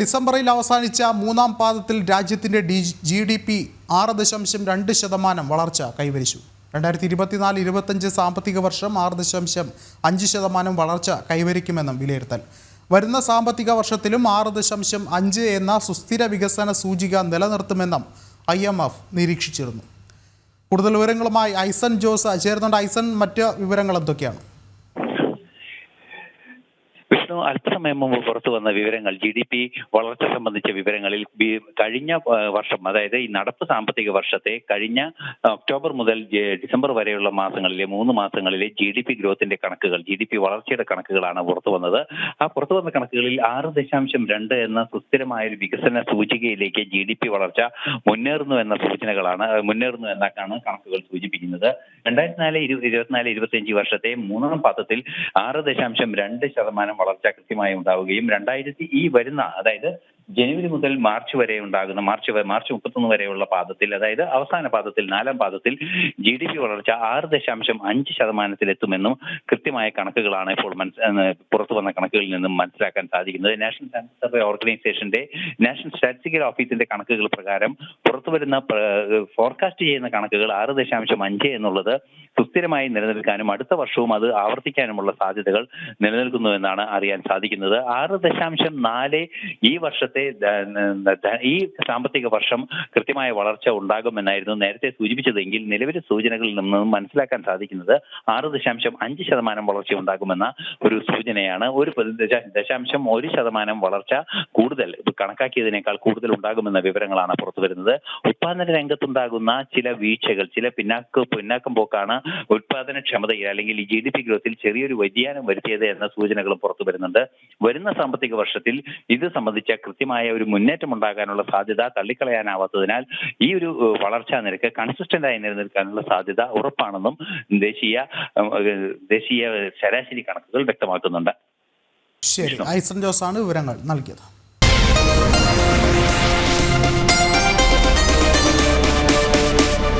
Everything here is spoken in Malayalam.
ഡിസംബറിൽ അവസാനിച്ച മൂന്നാം പാദത്തിൽ രാജ്യത്തിൻ്റെ GDP 6.2% വളർച്ച കൈവരിച്ചു. 2024-25 സാമ്പത്തിക വർഷം 6.5% വളർച്ച കൈവരിക്കുമെന്നും വിലയിരുത്തൽ. വരുന്ന സാമ്പത്തിക വർഷത്തിലും 6.5 എന്ന സുസ്ഥിര വികസന സൂചിക നിലനിർത്തുമെന്നും IMF നിരീക്ഷിച്ചിരുന്നു. കൂടുതൽ വിവരങ്ങളുമായി ഐസൻ ജോസ് ചേർന്നുണ്ട്. ഐസൻ, മറ്റ് വിവരങ്ങൾ എന്തൊക്കെയാണ്? അല്പസമയം മുമ്പ് പുറത്തു വന്ന വിവരങ്ങൾ GDP വളർച്ച സംബന്ധിച്ച വിവരങ്ങളിൽ കഴിഞ്ഞ വർഷം, അതായത് ഈ നടപ്പ് സാമ്പത്തിക വർഷത്തെ കഴിഞ്ഞ ഒക്ടോബർ മുതൽ ഡിസംബർ വരെയുള്ള മാസങ്ങളിലെ 3 മാസങ്ങളിലെ GDP ഗ്രോത്തിന്റെ കണക്കുകൾ, GDP വളർച്ചയുടെ കണക്കുകളാണ് പുറത്തു വന്നത്. ആ പുറത്തു വന്ന കണക്കുകളിൽ 6.2 എന്ന സുസ്ഥിരമായ ഒരു വികസന സൂചികയിലേക്ക് GDP വളർച്ച മുന്നേറുന്നു എന്നാണ് കണക്കുകൾ സൂചിപ്പിക്കുന്നത്. 2024-25 വർഷത്തെ മൂന്നാം പാദത്തിൽ 6.2% വളർച്ച കൃത്യമായി ഉണ്ടാവുകയും അതായത് ജനുവരി മുതൽ മാർച്ച് വരെ ഉണ്ടാകുന്ന മാർച്ച് 31 വരെയുള്ള പാദത്തിൽ, അതായത് അവസാന പാദത്തിൽ, 4ാം പാദത്തിൽ GDP വളർച്ച 6.5% എത്തുമെന്നും കൃത്യമായ കണക്കുകളാണ് ഇപ്പോൾ പുറത്തു വന്ന കണക്കുകളിൽ നിന്നും മനസ്സിലാക്കാൻ സാധിക്കുന്നത്. നാഷണൽ സ്റ്റാറ്റിസ്റ്റിക്കൽ സർവേ ഓർഗനൈസേഷന്റെ നാഷണൽ സ്റ്റാറ്റിസ്റ്റിക്കൽ ഓഫീസിന്റെ കണക്കുകൾ പ്രകാരം പുറത്തുവരുന്ന ഫോർകാസ്റ്റ് ചെയ്യുന്ന കണക്കുകൾ 6.5 എന്നുള്ളത് സുസ്ഥിരമായി നിലനിൽക്കാനും അടുത്ത വർഷവും അത് ആവർത്തിക്കാനുമുള്ള സാധ്യതകൾ നിലനിൽക്കുന്നുവെന്നാണ് അറിയാൻ സാധിക്കുന്നത്. 6.4 ഈ വർഷത്തെ ഈ സാമ്പത്തിക വർഷം കൃത്യമായ വളർച്ച ഉണ്ടാകുമെന്നായിരുന്നു നേരത്തെ സൂചിപ്പിച്ചതെങ്കിൽ നിലവിലെ സൂചനകളിൽ നിന്നും മനസ്സിലാക്കാൻ സാധിക്കുന്നത് 6.5% വളർച്ച ഉണ്ടാകുമെന്ന ഒരു സൂചനയാണ്. 1% വളർച്ച കൂടുതൽ കണക്കാക്കിയതിനേക്കാൾ കൂടുതൽ ഉണ്ടാകുമെന്ന വിവരങ്ങളാണ് പുറത്തുവരുന്നത്. ഉത്പാദന രംഗത്തുണ്ടാകുന്ന ചില വീഴ്ചകൾ, ചില പിന്നാക്കം പോക്കാണ് ഉത്പാദനക്ഷമതയിൽ അല്ലെങ്കിൽ ഈ GDP ഗ്രോത്തിൽ ചെറിയൊരു വ്യതിയാനം വരുത്തിയത് എന്ന സൂചനകളും പുറത്തു വരുന്നുണ്ട്. വരുന്ന സാമ്പത്തിക വർഷത്തിൽ ഇത് സംബന്ധിച്ച കൃത്യമായ ഒരു മുന്നേറ്റം ഉണ്ടാകാനുള്ള സാധ്യത തള്ളിക്കളയാനാവാത്തതിനാൽ ഈ ഒരു വളർച്ചാ നിരക്ക് കൺസിസ്റ്റന്റ് ആയി നിലനിൽക്കാനുള്ള സാധ്യത ഉറപ്പാണെന്നും ദേശീയ ശരാശരി കണക്കുകൾ വ്യക്തമാക്കുന്നുണ്ട്. ശരി, ഐസൻ ജോസ് ആണ് വിവരങ്ങൾ നൽകിയത്.